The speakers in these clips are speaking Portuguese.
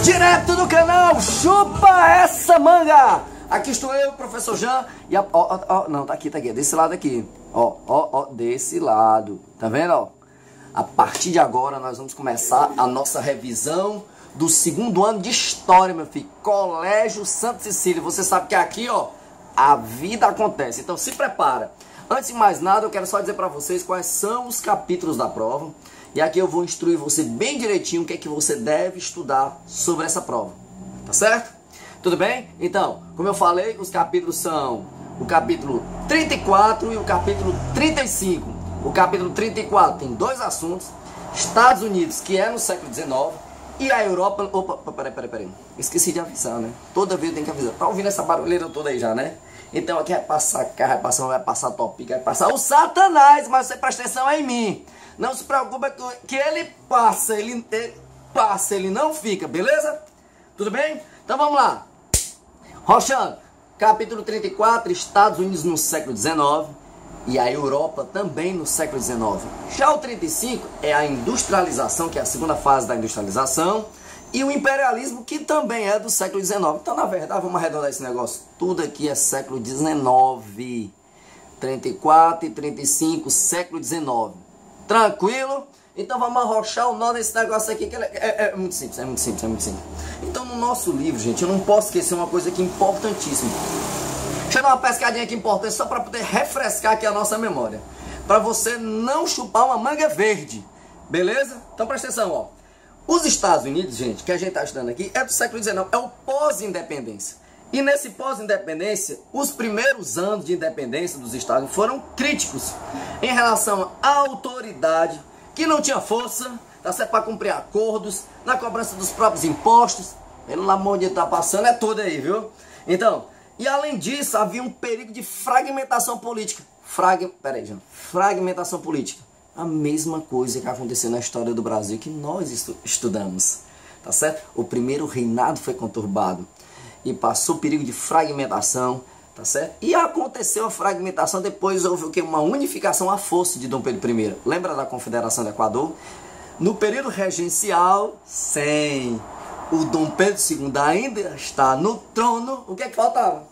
Direto do canal Chupa Essa Manga. Aqui estou eu, professor Jean. E não, tá aqui, desse lado aqui. Desse lado. Tá vendo, ó? A partir de agora nós vamos começar a nossa revisão do segundo ano de História, meu filho. Colégio Santa Cecília. Você sabe que aqui, ó, a vida acontece. Então se prepara. Antes de mais nada, eu quero só dizer pra vocês quais são os capítulos da prova. E aqui eu vou instruir você bem direitinho o que é que você deve estudar sobre essa prova. Tá certo? Tudo bem? Então, como eu falei, os capítulos são o capítulo 34 e o capítulo 35. O capítulo 34 tem dois assuntos. Estados Unidos, que é no século XIX, e a Europa... Opa, peraí. Esqueci de avisar, né? Toda vez tem que avisar. Tá ouvindo essa barulheira toda aí já, né? Então aqui vai passar carro, vai passar Topic, vai passar o Satanás, mas você presta atenção em mim. Não se preocupe que ele passa, ele não fica, beleza? Tudo bem? Então vamos lá. Roxando, capítulo 34, Estados Unidos no século XIX e a Europa também no século XIX. Já o 35 é a industrialização, que é a segunda fase da industrialização, e o imperialismo, que também é do século XIX. Então, na verdade, vamos arredondar esse negócio. Tudo aqui é século XIX. 34 e 35, século XIX. Tranquilo? Então vamos arrochar o nó desse negócio aqui, que é muito simples, é muito simples. Então no nosso livro, gente, eu não posso esquecer uma coisa aqui importantíssima. Deixa eu dar uma pescadinha aqui importante, só para poder refrescar aqui a nossa memória. Para você não chupar uma manga verde, beleza? Então presta atenção, ó. Os Estados Unidos, gente, que a gente está estudando aqui, é do século XIX, é o pós-independência. E nesse pós-independência, os primeiros anos de independência dos Estados Unidos foram críticos em relação à autoridade, que não tinha força, tá certo, para cumprir acordos, na cobrança dos próprios impostos. Pelo amor de Deus, tá passando, é tudo aí, viu? Então, e além disso, havia um perigo de fragmentação política. Fragmentação política. A mesma coisa que aconteceu na história do Brasil, que nós estudamos, tá certo? O primeiro reinado foi conturbado e passou perigo de fragmentação, tá certo? E aconteceu a fragmentação, depois houve o quê? Uma unificação à força de Dom Pedro I. Lembra da Confederação do Equador? No período regencial, sem o Dom Pedro II ainda está no trono, o que é que faltava?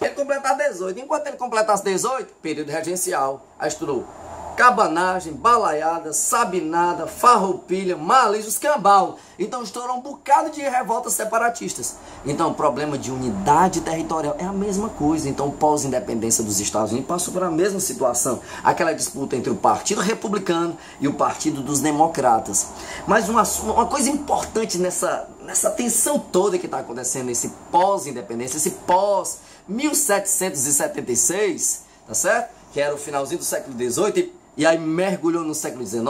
Ele completar 18. Enquanto ele completasse 18, período regencial, aí estudou cabanagem, balaiada, sabinada, farroupilha, malício, escambau. Então estourou um bocado de revoltas separatistas. Então o problema de unidade territorial é a mesma coisa. Então pós-independência dos Estados Unidos passou por a mesma situação. Aquela disputa entre o Partido Republicano e o Partido dos Democratas. Mas uma coisa importante nessa tensão toda que está acontecendo, esse pós-independência, esse pós-1776, tá certo? Que era o finalzinho do século XVIII e aí mergulhou no século XIX,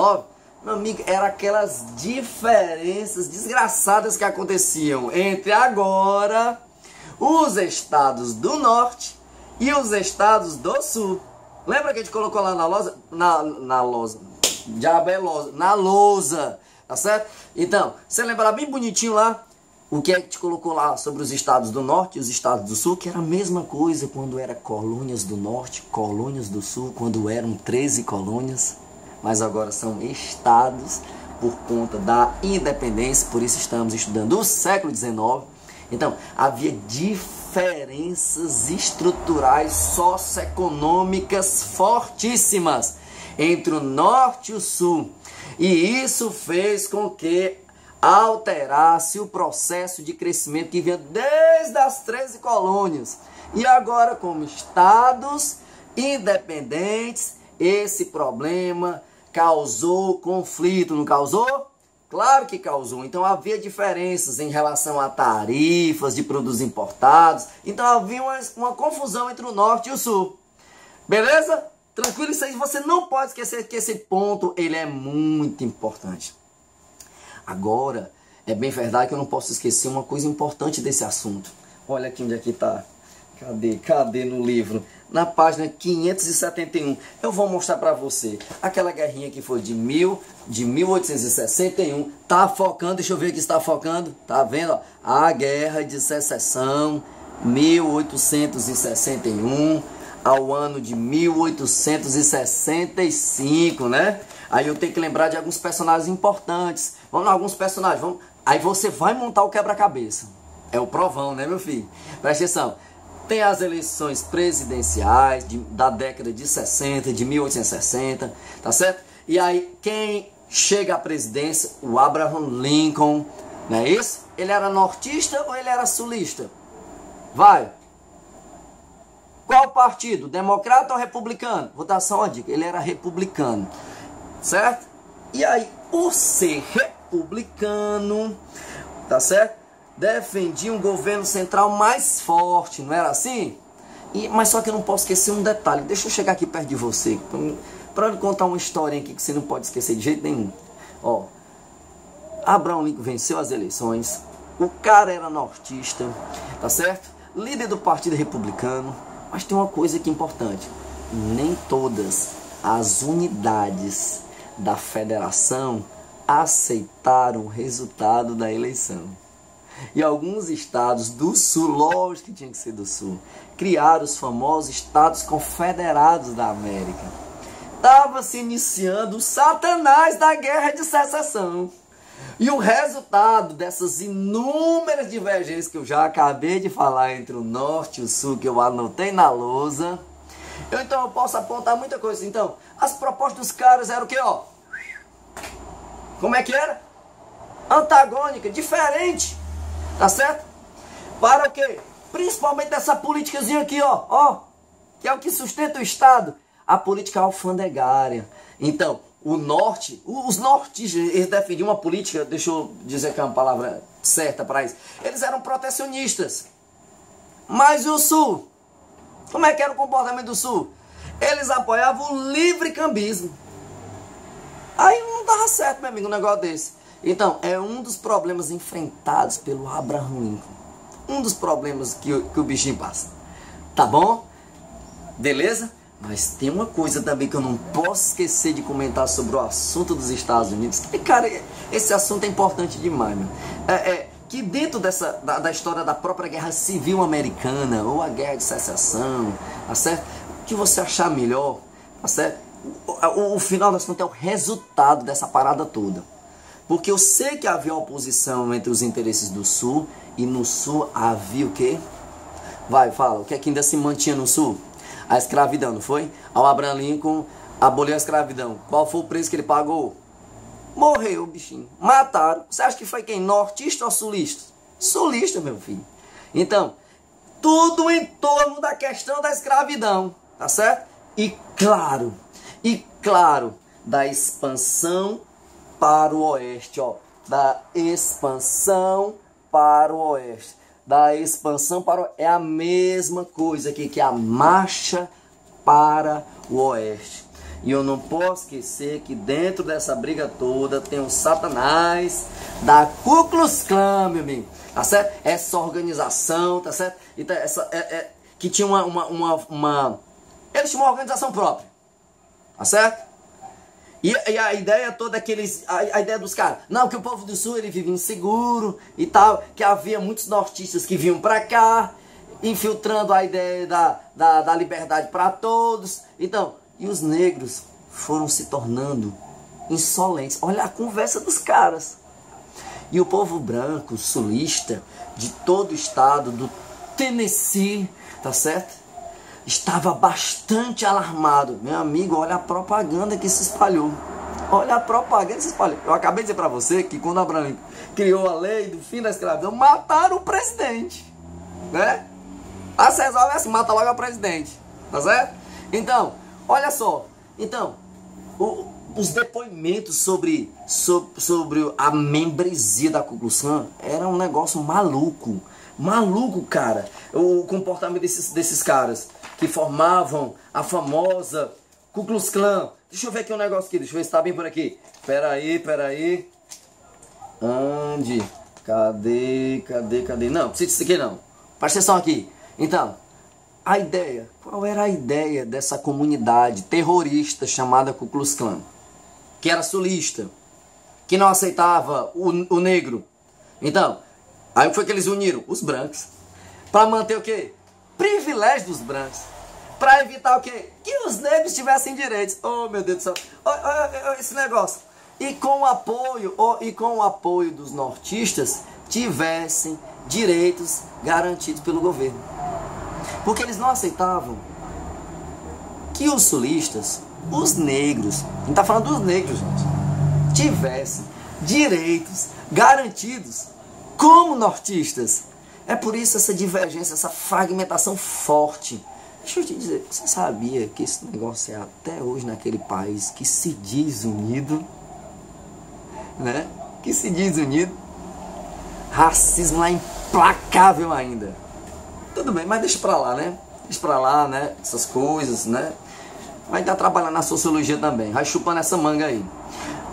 meu amigo, eram aquelas diferenças desgraçadas que aconteciam entre agora os estados do norte e os estados do sul. Lembra que a gente colocou lá na lousa, tá certo? Então, você lembra bem bonitinho lá o que é que te colocou lá sobre os estados do norte e os estados do sul, que era a mesma coisa quando era colônias do norte, colônias do sul, quando eram 13 colônias, mas agora são estados por conta da independência, por isso estamos estudando o século XIX. Então, havia diferenças estruturais socioeconômicas fortíssimas entre o norte e o sul, e isso fez com que alterasse o processo de crescimento que vinha desde as 13 colônias. E agora, como estados independentes, esse problema causou conflito, não causou? Claro que causou. Então havia diferenças em relação a tarifas de produtos importados. Então havia uma confusão entre o norte e o sul. Beleza? Tranquilo? Isso aí você não pode esquecer que esse ponto ele é muito importante. Agora, é bem verdade que eu não posso esquecer uma coisa importante desse assunto. Olha aqui onde é que tá. Cadê no livro? Na página 571. Eu vou mostrar para você. Aquela guerrinha que foi de 1861. Tá focando, deixa eu ver aqui se tá focando. Tá vendo? Ó? A Guerra de Secessão, 1861 ao ano de 1865, né? Aí eu tenho que lembrar de alguns personagens importantes. Vamos lá, alguns personagens. Aí você vai montar o quebra-cabeça. É o provão, né, meu filho? Presta atenção. Tem as eleições presidenciais da década de 60, de 1860, tá certo? E aí, quem chega à presidência? O Abraham Lincoln, não é isso? Ele era nortista ou ele era sulista? Vai. Qual partido? Democrata ou republicano? Vou dar só uma dica. Ele era republicano, certo? E aí, por ser republicano, tá certo? Defendia um governo central mais forte, não era assim? Mas só que eu não posso esquecer um detalhe. Deixa eu chegar aqui perto de você, para eu contar uma história aqui que você não pode esquecer de jeito nenhum. Ó, Abraham Lincoln venceu as eleições, o cara era nortista, tá certo? Líder do Partido Republicano, mas tem uma coisa que é importante. Nem todas as unidades da federação aceitaram o resultado da eleição. E alguns estados do sul, lógico que tinha que ser do sul, criaram os famosos Estados Confederados da América. Estava se iniciando o Satanás da Guerra de Secessão. E o resultado dessas inúmeras divergências que eu já acabei de falar entre o norte e o sul, que eu anotei na lousa, então eu posso apontar muita coisa. Então, as propostas dos caras eram o quê, ó? Como é que era? Antagônica, diferente. Tá certo? Para o quê? Principalmente dessa politicazinha aqui, ó, que é o que sustenta o Estado, a política alfandegária. Então, o norte, os nortistas, eles defendiam uma política, deixa eu dizer que é uma palavra certa para isso, eles eram protecionistas. Mas e o sul? Como é que era o comportamento do sul? Eles apoiavam o livre-cambismo. Aí não dava certo, meu amigo, um negócio desse. Então, é um dos problemas enfrentados pelo Abraham Lincoln. Um dos problemas que o bichinho passa. Tá bom? Beleza? Mas tem uma coisa também que eu não posso esquecer de comentar sobre o assunto dos Estados Unidos. Que, cara, esse assunto é importante demais, meu. Que dentro da história da própria Guerra Civil Americana, ou a Guerra de Secessão, tá certo? O que você achar melhor, tá certo? O final das contas é o resultado dessa parada toda. Porque eu sei que havia oposição entre os interesses do Sul, e no Sul havia o quê? Vai, fala, o que é que ainda se mantinha no Sul? A escravidão, não foi? Ao Abraham Lincoln aboliu a escravidão. Qual foi o preço que ele pagou? Morreu o bichinho. Mataram. Você acha que foi quem? Nortista ou sulista? Sulista, meu filho. Então, tudo em torno da questão da escravidão, tá certo? E claro, da expansão para o oeste, ó, da expansão para o oeste, da expansão para o... é a mesma coisa aqui, que é a marcha para o oeste. E eu não posso esquecer que dentro dessa briga toda tem o Satanás da Ku Klux Klan, meu amigo, tá certo? Essa organização, tá certo? Então, que tinha eles tinham uma organização própria, tá certo? E a ideia toda a ideia dos caras, não, que o povo do sul ele vive inseguro e tal, que havia muitos nortistas que vinham pra cá, infiltrando a ideia da liberdade para todos. Então, e os negros foram se tornando insolentes. Olha a conversa dos caras. E o povo branco, sulista, de todo o estado do Tennessee, tá certo? Estava bastante alarmado. Meu amigo, olha a propaganda que se espalhou. Olha a propaganda que se espalhou. Eu acabei de dizer para você que quando Abraham Lincoln criou a lei do fim da escravidão, mataram o presidente, né? A se resolve assim, mata logo o presidente, tá certo? Então, olha só. Então, os depoimentos sobre a membresia da Ku Klux Klan era um negócio maluco. Maluco, cara. O comportamento desses caras que formavam a famosa Ku Klux Klan. Deixa eu ver aqui um negócio aqui. Deixa eu ver se tá bem por aqui. Peraí. Onde? Cadê? Não, precisa disso aqui não. Presta atenção aqui. Então, qual era a ideia dessa comunidade terrorista chamada Ku Klux Klan? Que era sulista, que não aceitava o negro. Então, aí foi que eles uniram os brancos para manter o quê? Privilégio dos brancos. Para evitar o quê? Que os negros tivessem direitos. Oh, meu Deus do céu. Olha esse negócio. e com o apoio dos nortistas, tivessem direitos garantidos pelo governo. Porque eles não aceitavam que os sulistas, os negros, a gente está falando dos negros, gente, tivessem direitos garantidos como nortistas. É por isso essa divergência, essa fragmentação forte. Deixa eu te dizer, você sabia que esse negócio é até hoje naquele país que se diz unido? Né? Que se diz unido. Racismo lá implacável ainda. Tudo bem, mas deixa pra lá, né? Deixa pra lá, né? Essas coisas, né? Vai estar trabalhando na sociologia também. Vai chupando essa manga aí.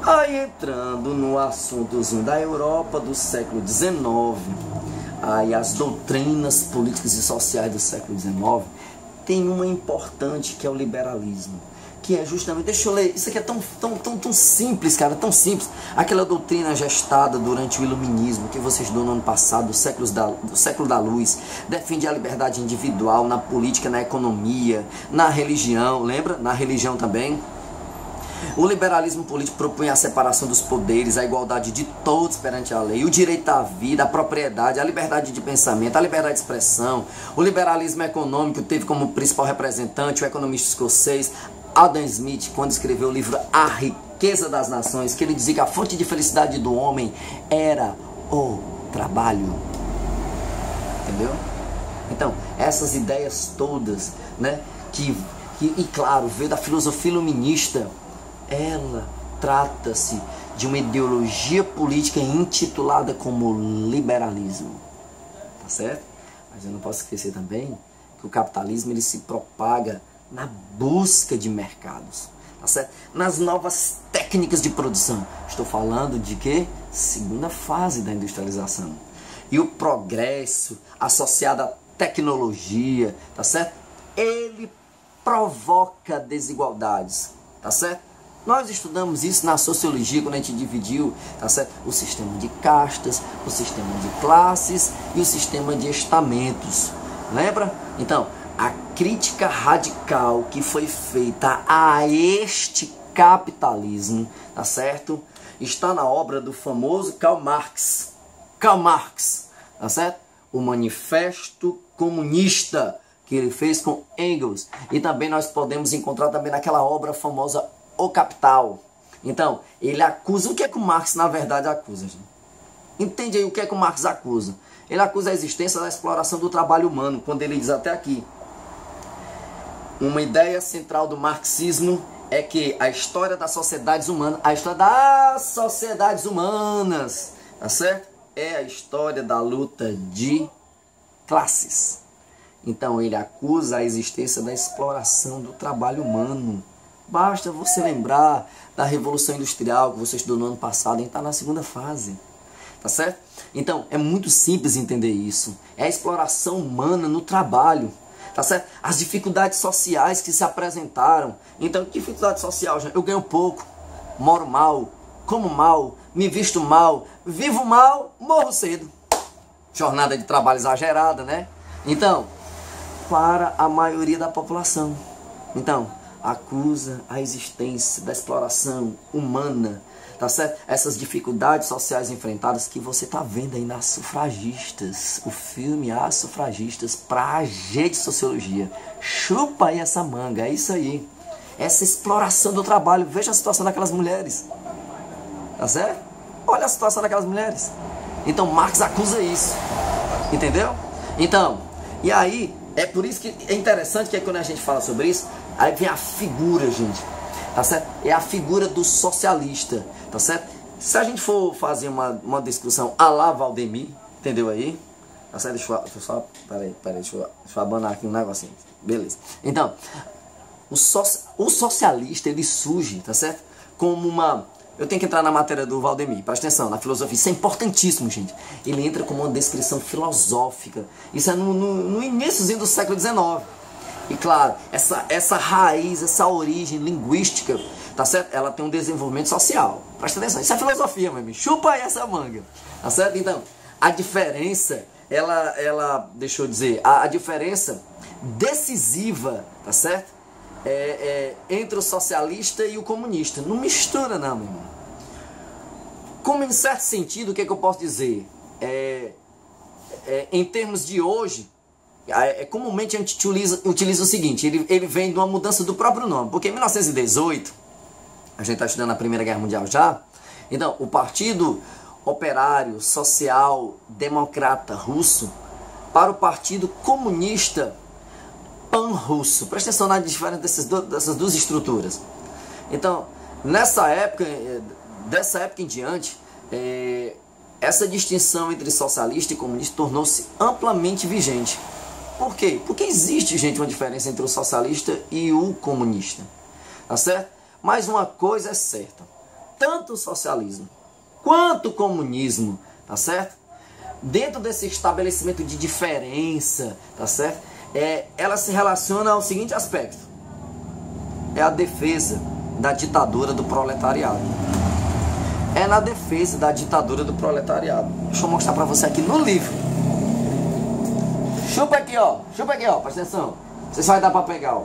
Aí entrando no assuntozinho da Europa do século XIX, aí as doutrinas políticas e sociais do século XIX, tem uma importante que é o liberalismo, que é justamente, deixa eu ler, isso aqui é tão simples, cara, tão simples. Aquela doutrina gestada durante o iluminismo, que você estudou no ano passado, do século da luz, defende a liberdade individual na política, na economia, na religião, lembra? Na religião também. O liberalismo político propõe a separação dos poderes, a igualdade de todos perante a lei, o direito à vida, à propriedade, a liberdade de pensamento, a liberdade de expressão. O liberalismo econômico teve como principal representante o economista escocês Adam Smith, quando escreveu o livro A Riqueza das Nações, que ele dizia que a fonte de felicidade do homem era o trabalho. Entendeu? Então, essas ideias todas, né, e claro, veio da filosofia iluminista. Ela trata-se de uma ideologia política intitulada como liberalismo, tá certo? Mas eu não posso esquecer também que o capitalismo ele se propaga na busca de mercados, tá certo? Nas novas técnicas de produção. Estou falando de quê? Segunda fase da industrialização. E o progresso associado à tecnologia, tá certo? Ele provoca desigualdades, tá certo? Nós estudamos isso na sociologia, quando a gente dividiu, tá certo? O sistema de castas, o sistema de classes e o sistema de estamentos. Lembra? Então, a crítica radical que foi feita a este capitalismo, tá certo? Está na obra do famoso Karl Marx. Karl Marx, tá certo? O Manifesto Comunista, que ele fez com Engels. E também nós podemos encontrar também naquela obra famosa O Capital. Então, ele acusa, o que é que o Marx na verdade acusa, gente? Entende aí o que é que o Marx acusa? Ele acusa a existência da exploração do trabalho humano, quando ele diz até aqui: uma ideia central do marxismo é que a história das sociedades humanas, tá certo? É a história da luta de classes. Então, ele acusa a existência da exploração do trabalho humano. Basta você lembrar da Revolução Industrial que você estudou no ano passado, a gente está na segunda fase, tá certo? Então, é muito simples entender isso. É a exploração humana no trabalho, tá certo? As dificuldades sociais que se apresentaram. Então, que dificuldade social, gente? Eu ganho pouco, moro mal, como mal, me visto mal, vivo mal, morro cedo. Jornada de trabalho exagerada, né? Então, para a maioria da população. Então, acusa a existência da exploração humana, tá certo? Essas dificuldades sociais enfrentadas que você tá vendo aí nas Sufragistas, o filme As Sufragistas, pra G de Sociologia. Chupa aí essa manga, é isso aí. Essa exploração do trabalho, veja a situação daquelas mulheres, tá certo? Olha a situação daquelas mulheres. Então Marx acusa isso, entendeu? Então, e aí, é por isso que é interessante que quando a gente fala sobre isso, aí vem a figura, gente, tá certo? É a figura do socialista, tá certo? Se a gente for fazer uma discussão à la Valdemir, entendeu aí? Tá certo? Deixa eu só, peraí, deixa eu abanar aqui um negocinho, beleza. Então, o socialista, ele surge, tá certo? Como uma... Eu tenho que entrar na matéria do Valdemir, presta atenção, na filosofia. Isso é importantíssimo, gente. Ele entra como uma descrição filosófica. Isso é no iníciozinho do século XIX. E claro, essa raiz, essa origem linguística, tá certo? Ela tem um desenvolvimento social. Presta atenção, isso é filosofia, meu amigo. Chupa aí essa manga, tá certo? Então, a diferença, deixa eu dizer, a diferença decisiva, tá certo? Entre o socialista e o comunista. Não mistura não, meu irmão. Como em certo sentido, o que é que eu posso dizer? Em termos de hoje, comumente a gente utiliza o seguinte, ele vem de uma mudança do próprio nome, porque em 1918, a gente está estudando a Primeira Guerra Mundial já, então o Partido Operário Social Democrata Russo para o Partido Comunista Pan-Russo. Presta atenção na diferença dessas duas estruturas. Então, dessa época em diante, essa distinção entre socialista e comunista tornou-se amplamente vigente. Por quê? Porque existe, gente, uma diferença entre o socialista e o comunista. Tá certo? Mas uma coisa é certa. Tanto o socialismo quanto o comunismo, tá certo? Dentro desse estabelecimento de diferença, tá certo? Ela se relaciona ao seguinte aspecto. É a defesa da ditadura do proletariado. É na defesa da ditadura do proletariado. Deixa eu mostrar pra você aqui no livro. Chupa aqui, ó, presta atenção. Você só vai dar pra pegar, ó.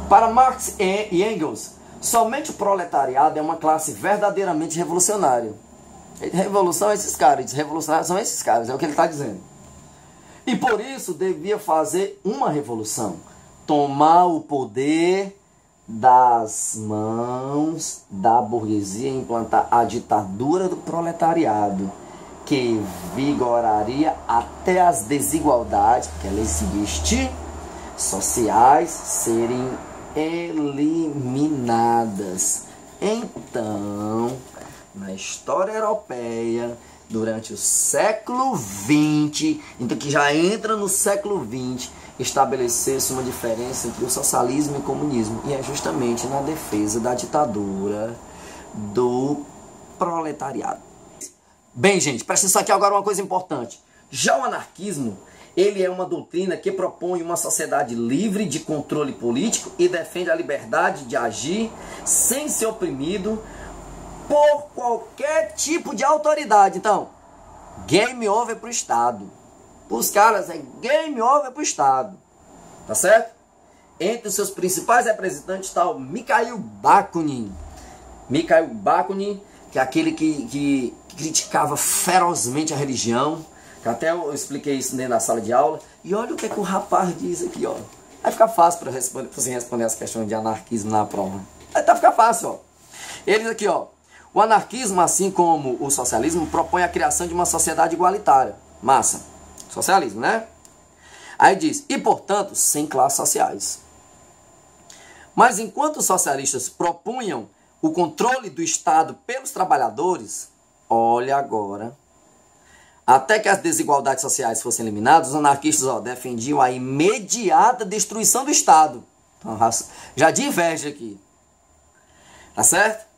Para Marx e Engels, somente o proletariado é uma classe verdadeiramente revolucionária. Revolução é esses caras, revolucionários são esses caras, é o que ele está dizendo. E por isso devia fazer uma revolução. Tomar o poder das mãos da burguesia e implantar a ditadura do proletariado, que vigoraria até as desigualdades, porque ela existe, sociais, serem eliminadas. Então, na história europeia, durante o século XX, então que já entra no século XX, estabelecesse uma diferença entre o socialismo e o comunismo, e é justamente na defesa da ditadura do proletariado. Bem, gente, presta atenção aqui agora uma coisa importante. Já o anarquismo, ele é uma doutrina que propõe uma sociedade livre de controle político e defende a liberdade de agir sem ser oprimido por qualquer tipo de autoridade. Então, game over pro Estado. Os caras é game over pro Estado. Tá certo? Entre os seus principais representantes está o Mikhail Bakunin. Mikhail Bakunin, que é aquele que criticava ferozmente a religião. Que até eu expliquei isso dentro da sala de aula. E olha o que é que o rapaz diz aqui, ó. Vai ficar fácil para você responder as questões de anarquismo na prova. Vai ficar fácil, ó. Ele diz aqui, ó. O anarquismo, assim como o socialismo, propõe a criação de uma sociedade igualitária. Massa. Socialismo, né? Aí diz, e portanto, sem classes sociais. Mas enquanto os socialistas propunham o controle do Estado pelos trabalhadores, olha agora, até que as desigualdades sociais fossem eliminadas, os anarquistas defendiam a imediata destruição do Estado. Então, já de inveja aqui. Tá certo?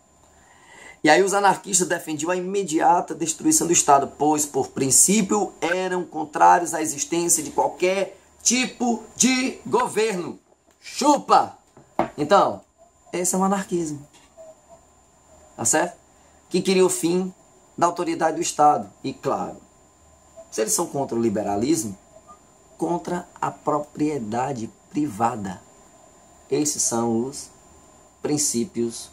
E aí os anarquistas defendiam a imediata destruição do Estado, pois, por princípio, eram contrários à existência de qualquer tipo de governo. Chupa! Então, esse é o anarquismo. Tá certo? Que queria o fim da autoridade do Estado. E claro, se eles são contra o liberalismo, contra a propriedade privada. Esses são os princípios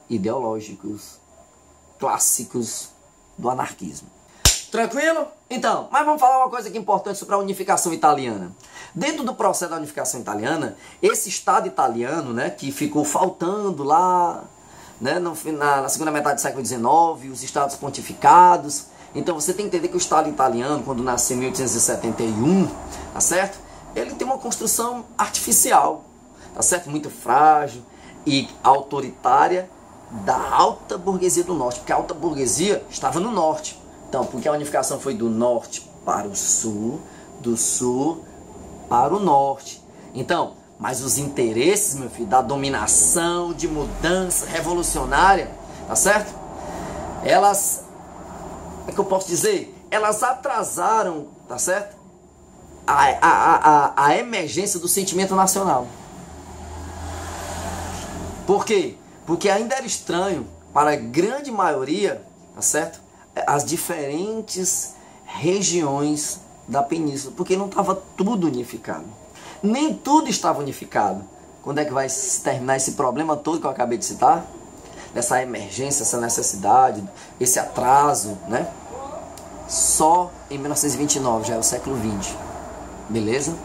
ideológicos clássicos do anarquismo. Tranquilo? Então, mas vamos falar uma coisa aqui importante sobre a unificação italiana. Dentro do processo da unificação italiana, esse Estado italiano, né, que ficou faltando lá, né, na segunda metade do século XIX, os Estados pontificados. Então você tem que entender que o Estado italiano, quando nasceu em 1871, tá certo? Ele tem uma construção artificial, tá certo? Muito frágil e autoritária, da alta burguesia do norte, porque a alta burguesia estava no norte. Então, porque a unificação foi do norte para o sul, do sul para o norte. Então, mas os interesses, meu filho, da dominação, de mudança revolucionária, tá certo? Elas, é que eu posso dizer? Elas atrasaram, tá certo? A emergência do sentimento nacional. Por quê? Porque ainda era estranho para a grande maioria, tá certo? As diferentes regiões da península, porque não estava tudo unificado. Nem tudo estava unificado. Quando é que vai terminar esse problema todo que eu acabei de citar? dessa emergência, essa necessidade, esse atraso, né? Só em 1929, já é o século XX, beleza?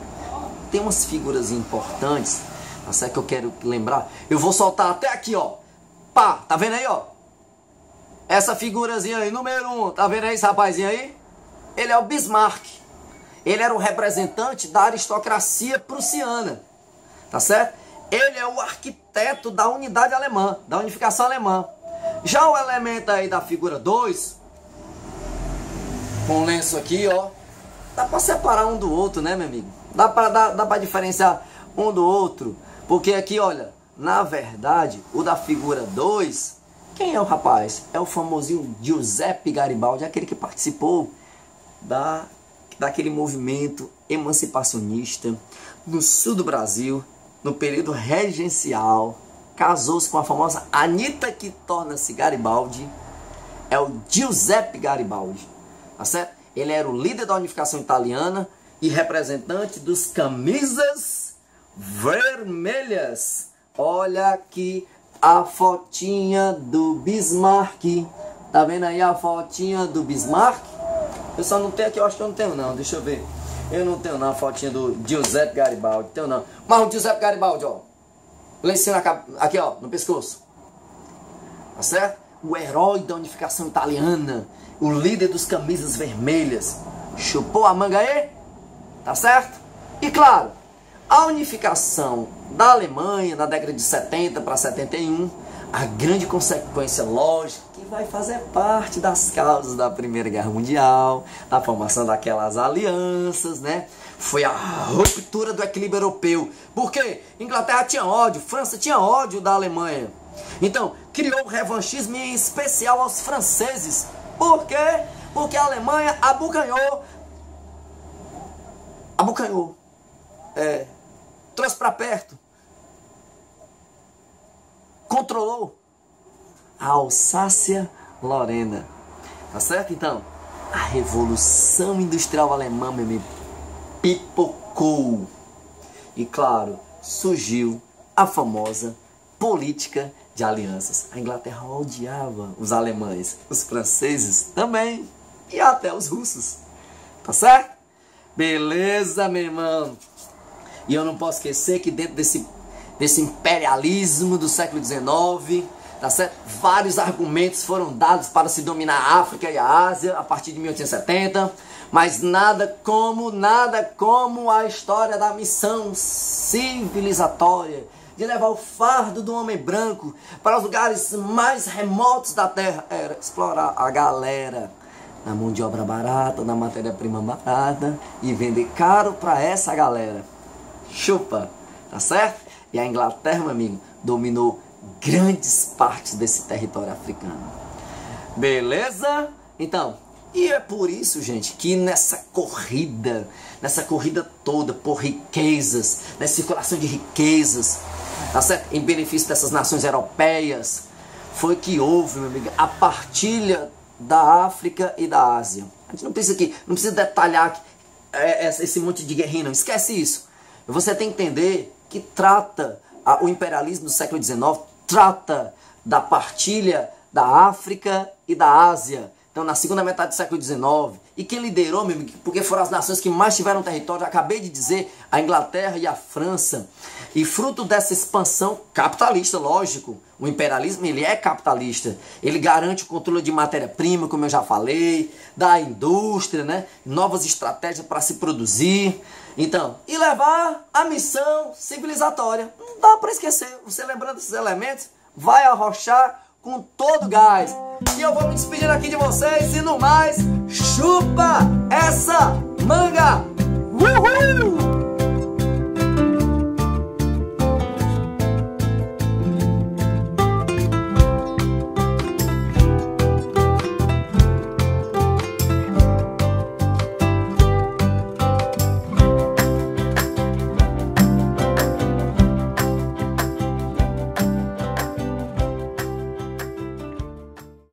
Tem umas figuras importantes, tá certo, que eu quero lembrar. Eu vou soltar até aqui, ó. Pá, tá vendo aí, ó? Essa figurazinha aí, número 1, tá vendo aí esse rapazinho aí? Ele é o Bismarck. Ele era o representante da aristocracia prussiana, tá certo? Ele é o arquiteto da unidade alemã, da unificação alemã. Já o elemento aí da figura 2, com o lenço aqui, ó, dá pra separar um do outro, né, meu amigo? Dá pra diferenciar um do outro. Porque aqui, olha, na verdade, o da figura 2, quem é o rapaz? É o famosinho Giuseppe Garibaldi, aquele que participou daquele movimento emancipacionista no sul do Brasil, no período regencial. Casou-se com a famosa Anita, que torna-se Garibaldi. É o Giuseppe Garibaldi, tá certo? Ele era o líder da unificação italiana e representante dos camisas vermelhas. Olha aqui a fotinha do Bismarck. Tá vendo aí a fotinha do Bismarck? Eu só não tenho aqui, eu acho que eu não tenho não, deixa eu ver. Eu não tenho não a fotinha do Giuseppe Garibaldi, tenho não. Mas o Giuseppe Garibaldi, ó, lencinho aqui, ó, no pescoço. Tá certo? O herói da unificação italiana, o líder dos camisas vermelhas. Chupou a manga aí? Tá certo? E claro, a unificação da Alemanha na década de 70 para 71, a grande consequência lógica que vai fazer parte das causas da Primeira Guerra Mundial, da formação daquelas alianças, né? Foi a ruptura do equilíbrio europeu. Por quê? Inglaterra tinha ódio, França tinha ódio da Alemanha. Então, criou o revanchismo em especial aos franceses. Por quê? Porque a Alemanha abocanhou, trouxe para perto, controlou a Alsácia-Lorena, tá certo? Então, a Revolução Industrial Alemã, meu amigo, pipocou. E claro, surgiu a famosa política de alianças. A Inglaterra odiava os alemães, os franceses também, e até os russos, tá certo? Beleza, meu irmão? E eu não posso esquecer que dentro desse imperialismo do século XIX, tá certo? Vários argumentos foram dados para se dominar a África e a Ásia a partir de 1870, mas nada como a história da missão civilizatória de levar o fardo do homem branco para os lugares mais remotos da terra. Era explorar a galera na mão de obra barata, na matéria-prima barata e vender caro para essa galera. Chupa, tá certo? E a Inglaterra, meu amigo, dominou grandes partes desse território africano. Beleza? Então, e é por isso, gente, que nessa corrida toda por riquezas, nessa circulação de riquezas, tá certo? Em benefício dessas nações europeias, foi que houve, meu amigo, a partilha da África e da Ásia. A gente não precisa detalhar esse monte de guerrinha, não. Esquece isso. Você tem que entender que o imperialismo do século XIX trata da partilha da África e da Ásia. Então, na segunda metade do século XIX, e quem liderou, meu amigo, porque foram as nações que mais tiveram território, já acabei de dizer, a Inglaterra e a França. E fruto dessa expansão capitalista, lógico, o imperialismo ele é capitalista, ele garante o controle de matéria-prima, como eu já falei, da indústria, né? Novas estratégias para se produzir. Então, e levar a missão civilizatória. Não dá para esquecer, você lembrando desses elementos, vai arrochar com todo gás. E eu vou me despedindo aqui de vocês, e no mais, chupa essa manga! Uhul!